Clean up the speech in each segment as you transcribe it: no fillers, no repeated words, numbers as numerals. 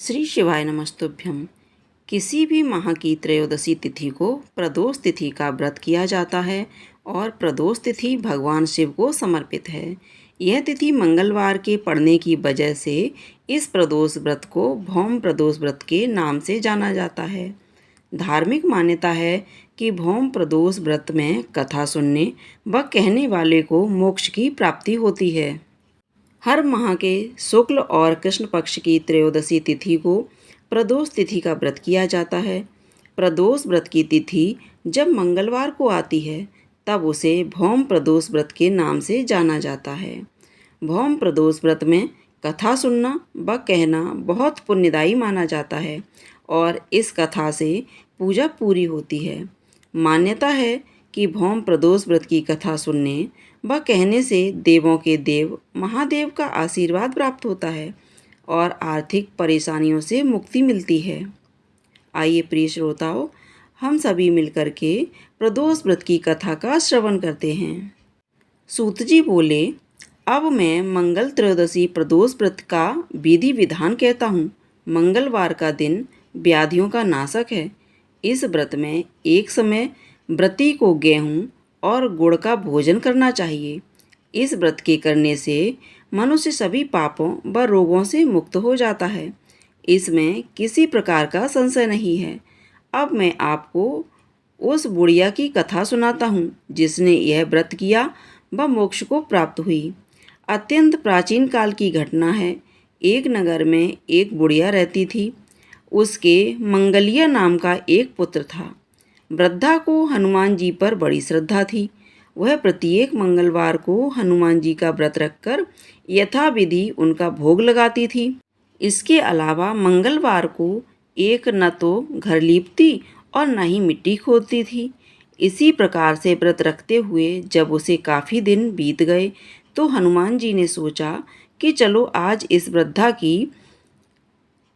श्री शिवाय नमस्तुभ्यम। किसी भी माह की त्रयोदशी तिथि को प्रदोष तिथि का व्रत किया जाता है और प्रदोष तिथि भगवान शिव को समर्पित है। यह तिथि मंगलवार के पड़ने की वजह से इस प्रदोष व्रत को भौम प्रदोष व्रत के नाम से जाना जाता है। धार्मिक मान्यता है कि भौम प्रदोष व्रत में कथा सुनने व कहने वाले को मोक्ष की प्राप्ति होती है। हर माह के शुक्ल और कृष्ण पक्ष की त्रयोदशी तिथि को प्रदोष तिथि का व्रत किया जाता है। प्रदोष व्रत की तिथि जब मंगलवार को आती है तब उसे भौम प्रदोष व्रत के नाम से जाना जाता है। भौम प्रदोष व्रत में कथा सुनना व कहना बहुत पुण्यदायी माना जाता है और इस कथा से पूजा पूरी होती है। मान्यता है कि भौम प्रदोष व्रत की कथा सुनने व कहने से देवों के देव महादेव का आशीर्वाद प्राप्त होता है और आर्थिक परेशानियों से मुक्ति मिलती है। आइए प्रिय श्रोताओं, हम सभी मिलकर के प्रदोष व्रत की कथा का श्रवण करते हैं। सूत जी बोले, अब मैं मंगल त्रयोदशी प्रदोष व्रत का विधि विधान कहता हूँ। मंगलवार का दिन व्याधियों का नाशक है। इस व्रत में एक समय व्रती को गेहूँ और गुड़ का भोजन करना चाहिए। इस व्रत के करने से मनुष्य सभी पापों व रोगों से मुक्त हो जाता है। इसमें किसी प्रकार का संशय नहीं है। अब मैं आपको उस बुढ़िया की कथा सुनाता हूँ जिसने यह व्रत किया व मोक्ष को प्राप्त हुई। अत्यंत प्राचीन काल की घटना है। एक नगर में एक बुढ़िया रहती थी। उसके मंगलिया नाम का एक पुत्र था। वृद्धा को हनुमान जी पर बड़ी श्रद्धा थी। वह प्रत्येक मंगलवार को हनुमान जी का व्रत रखकर यथाविधि उनका भोग लगाती थी। इसके अलावा मंगलवार को एक न तो घर लीपती और न ही मिट्टी खोदती थी। इसी प्रकार से व्रत रखते हुए जब उसे काफ़ी दिन बीत गए तो हनुमान जी ने सोचा कि चलो आज इस वृद्धा की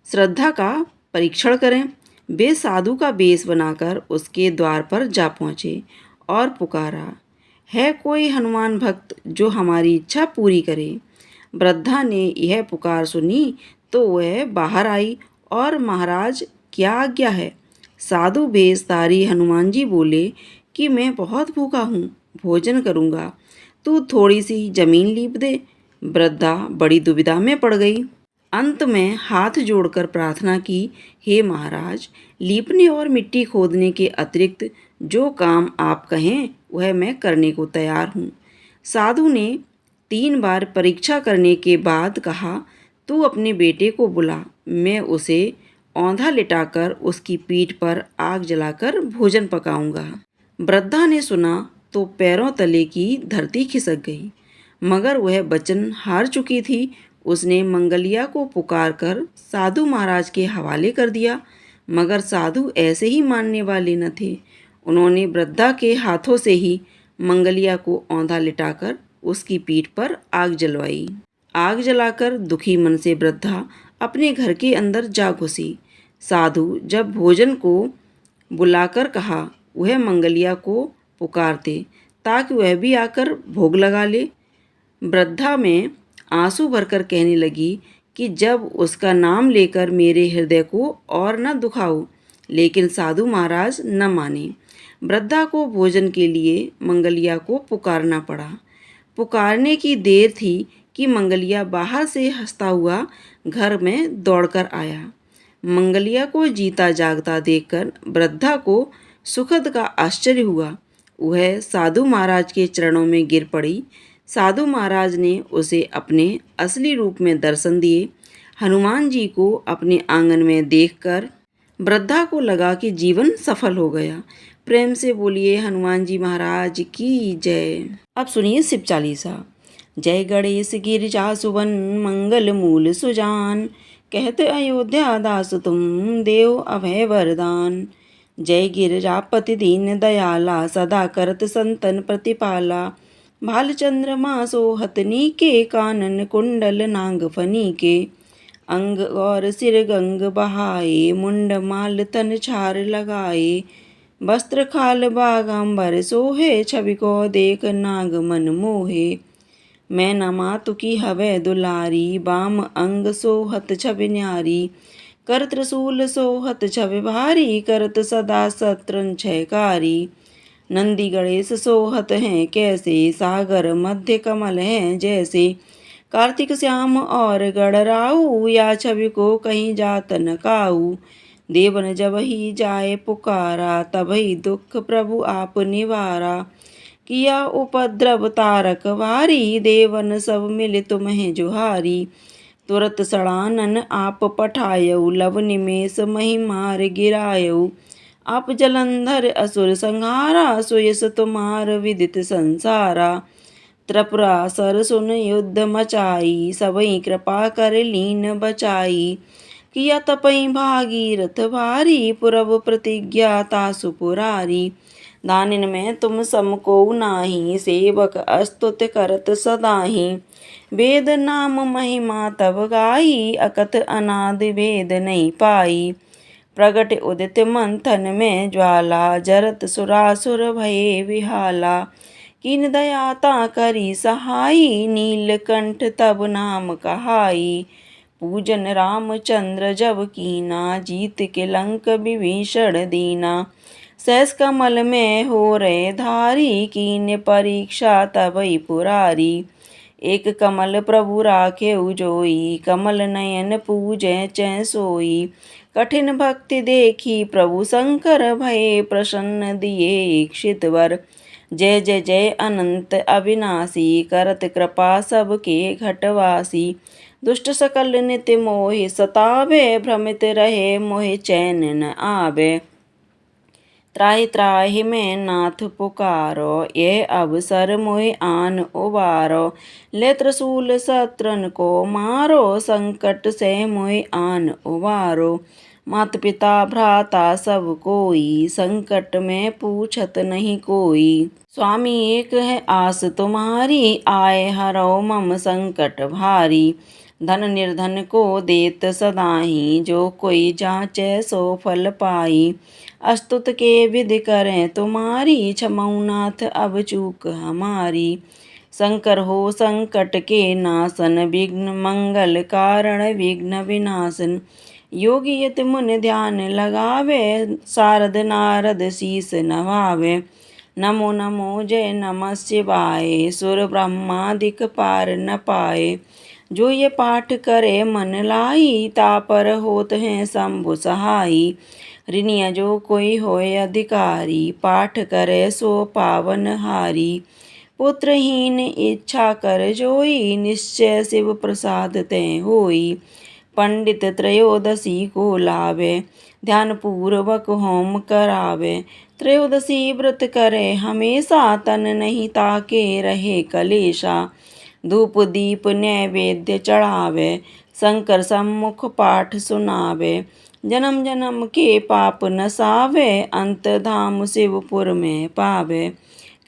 श्रद्धा का परीक्षण करें। वे साधु का वेश बनाकर उसके द्वार पर जा पहुँचे और पुकारा, है कोई हनुमान भक्त जो हमारी इच्छा पूरी करे। वृद्धा ने यह पुकार सुनी तो वह बाहर आई और महाराज क्या आज्ञा है। साधु वेशधारी हनुमान जी बोले कि मैं बहुत भूखा हूँ, भोजन करूँगा, तू थोड़ी सी जमीन लीप दे। वृद्धा बड़ी दुविधा में पड़ गई। अंत में हाथ जोड़कर प्रार्थना की, हे महाराज, लीपने और मिट्टी खोदने के अतिरिक्त जो काम आप कहें वह मैं करने को तैयार हूँ। साधु ने 3 बार परीक्षा करने के बाद कहा, तू अपने बेटे को बुला, मैं उसे औंधा लिटाकर उसकी पीठ पर आग जलाकर भोजन पकाऊंगा। वृद्धा ने सुना तो पैरों तले की धरती खिसक गई, मगर वह वचन हार चुकी थी। उसने मंगलिया को पुकारकर साधु महाराज के हवाले कर दिया, मगर साधु ऐसे ही मानने वाले न थे। उन्होंने वृद्धा के हाथों से ही मंगलिया को औंधा लिटाकर उसकी पीठ पर आग जलवाई। आग जलाकर दुखी मन से वृद्धा अपने घर के अंदर जा घुसी। साधु जब भोजन को बुलाकर कहा, वह मंगलिया को पुकारते ताकि वह भी आकर भोग लगा ले। वृद्धा में आंसू भरकर कहने लगी कि जब उसका नाम लेकर मेरे हृदय को और न दुखाओ, लेकिन साधु महाराज न माने। वृद्धा को भोजन के लिए मंगलिया को पुकारना पड़ा। पुकारने की देर थी कि मंगलिया बाहर से हंसता हुआ घर में दौड़कर आया। मंगलिया को जीता जागता देखकर वृद्धा को सुखद का आश्चर्य हुआ। वह साधु महाराज के चरणों में गिर पड़ी। साधु महाराज ने उसे अपने असली रूप में दर्शन दिए। हनुमान जी को अपने आंगन में देखकर वृद्धा को लगा कि जीवन सफल हो गया। प्रेम से बोलिए हनुमान जी महाराज की जय। अब सुनिए शिव चालीसा। जय गणेश गिरिजा सुवन मंगल मूल सुजान, कहते अयोध्या दास तुम देव अभय वरदान। जय गिरिजापति दीन दयाला, सदा करत संतन प्रतिपाला। भाल चंद्रमा सोहतनी के, कानन कुंडल नाग फनी के। अंग और सिर गंग बहाए, मुंड माल तन छार लगाए। वस्त्र खाल बागंबर सोहे, छवि को देख नाग मन मोहे। मैं न मातु की हवै दुलारी, बाम अंग सोहत छवि न्यारी। कर त्रिशूल सोहत छवि भारी, करत सदा शत्रन क्षयकारी। नंदी गणेश सोहत हैं कैसे, सागर मध्य कमल हैं जैसे। कार्तिक श्याम और गणराऊ, या छवि को कहीं जात न काऊ। देवन जब ही जाए पुकारा, तभी दुख प्रभु आप निवारा। किया उपद्रव तारक वारी, देवन सब मिल तुम्हें जुहारी। तुरत सड़ानन आप पठायऊ, लव निमेष मही मार गिरायऊ। आप जलंधर असुर संहारा, सुयस तुम्हार विदित संसारा। त्रिपुरासुर सुन युद्ध मचाई, सबई कृपा कर लीन बचाई। किया तपई भागीरथ भारी, पुरब प्रतिज्ञा तासु पुरारी। दानिन में तुम समको नाही, सेवक अस्तुत करत सदाही। वेद नाम महिमा तब गाई, अकथ अनाद वेद नहीं पाई। प्रगट उदित मंथन में ज्वाला, जरत सुरासुर भये विहाला। कीन दया ता करी सहाई, नीलकंठ तब नाम कहाई। पूजन रामचंद्र जब कीना, जीत के लंक विभीषण दीना। सहस कमल में हो रे धारी, कीन परीक्षा तबई पुरारी। एक कमल प्रभु राखे उजोई, कमल नयन पूजे चै सोई। कठिन भक्ति देखी प्रभु शंकर, भये प्रसन्न दिए इक्षित वर। जय जय जय अनंत अविनाशी, करत कृपा सबके घटवासी। दुष्ट सकल नित्य मोहि सतावे, भ्रमित रहे मोहि चैन न आवे। त्राहि त्राहि में नाथ पुकारो, ये अवसर मोहि आन उबारो। ले त्रिशूल शत्रन को मारो, संकट से मोहि आन उबारो। मात पिता भ्राता सब कोई, संकट में पूछत नहीं कोई। स्वामी एक है आस तुम्हारी, आए हरो मम संकट भारी। धन निर्धन को देत सदाही, जो कोई जांचे सो फल पाई। अस्तुत के विधि करें तुम्हारी, क्षमऊ नाथ अब चूक हमारी। शंकर हो संकट के नाशन, विघ्न मंगल कारण विघ्न विनाशन। योगी यति मुनि ध्यान लगावे, शारद नारद शीस नवावे। नमो नमो जय नमः शिवाय, सुर ब्रह्मादिक पार न पाए। जो ये पाठ करे मन लाई, तापर होत हैं शंभु सहाई। ऋणिया जो कोई होए अधिकारी, पाठ करे सो पावन हारी। पुत्रहीन इच्छा कर जोई, निश्चय शिव प्रसाद ते होई। पंडित त्रयोदशी को लावे, ध्यान पूर्वक होम करावे। त्रयोदशी व्रत करे हमेशा, तन नहीं ताके रहे कलेशा। धूप दीप नैवेद्य चढ़ावे, शंकर सम्मुख पाठ सुनावे। जन्म जन्म के पाप नसावे, अंत धाम शिवपुर में पावे।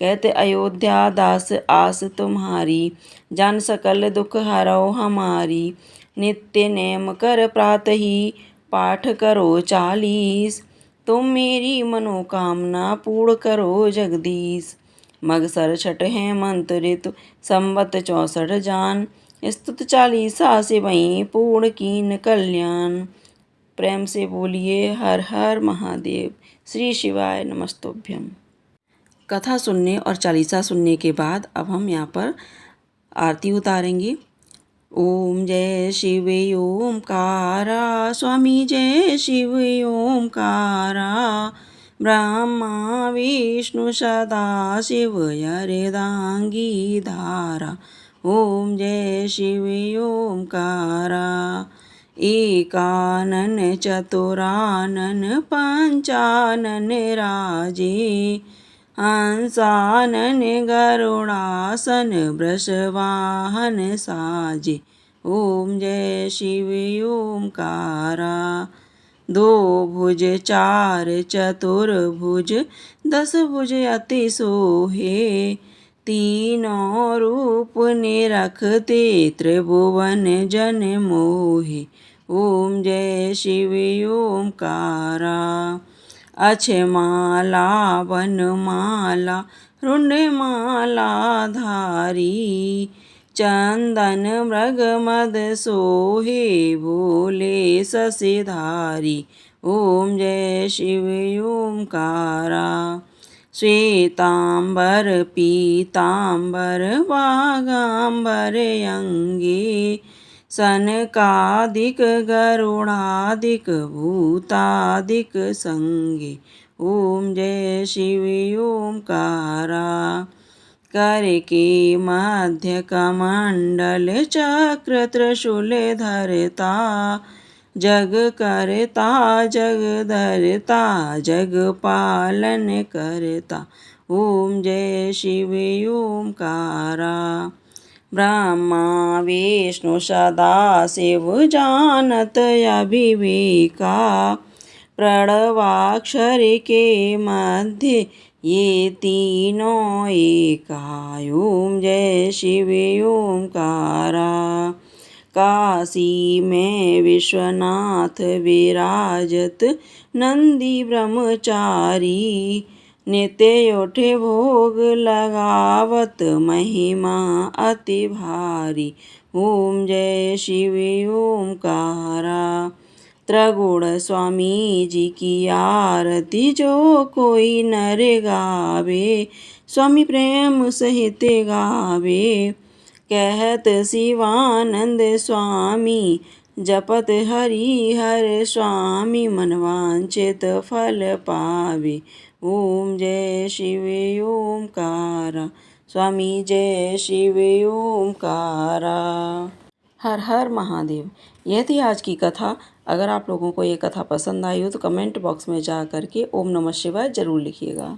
कहते अयोध्या दास आस तुम्हारी, जान सकल दुख हरो हमारी। नित्य नेम कर प्रातः ही, पाठ करो 40। तुम मेरी मनोकामना पूर्ण करो जगदीश। मगसर छठ हेमंत ऋतु, संवत 64 जान। स्तुत 40 शिवई, पूर्ण कीन कल्याण। प्रेम से बोलिए हर हर महादेव। श्री शिवाय नमस्तुभ्यम। कथा सुनने और 40 सुनने के बाद अब हम यहाँ पर आरती उतारेंगे। ओम जय शिव ओमकारा, स्वामी जय शिव ओमकारा। ब्रह्मा विष्णु सदा शिव, अर्धांगी धारा। ओम जय शिव ओमकारा। एकानन चतुरानन पंचानन राजे। हंसानन गरुड़ासन, वृषवाहन साजे। ओम जय शिव ओमकारा। दो भुज चार चतुर्भुज, 10 भुज अति सोहे। तीनों रूप निरखते, त्रिभुवन जन मोहे। ओम जय शिव ओमकारा। अक्षमाला वनमाला, रुंडमाला धारी। चंदन मृग मद सोहे भोले शशिधारी। ओम जय शिव ओमकारा। श्वेतांबर पीतांबर वागांबर अंगे सनकादिक गरुड़ादिक भूतादिक संगे। ओम जय शिव ओमकारा। करके मध्य कमंडल चक्र त्रिशूल धरता जग करता जग धरता जग पालन करता। ओम जय शिव ओमकारा। ब्रह्मा विष्णु सदा शिव जानत अविवेका प्रणवाक्षर के मध्य ये तीनों एका। ओम जय शिव ओमकारा। काशी में विश्वनाथ विराजत नंदी ब्रह्मचारी नित्य उठे भोग लगावत महिमा अति भारी। ओम जय शिव ओमकारा। त्रिगुण स्वामी जी की आरती जो कोई नर गावे स्वामी प्रेम सहित गावे। कहत शिवानंद स्वामी जपत हरि हर स्वामी मन वांछित फल पावे। ओम जय शिव ओमकारा। स्वामी जय शिव ओमकारा। हर हर महादेव। यह थी आज की कथा। अगर आप लोगों को ये कथा पसंद आई हो तो कमेंट बॉक्स में जा करके ओम नमः शिवाय जरूर लिखिएगा।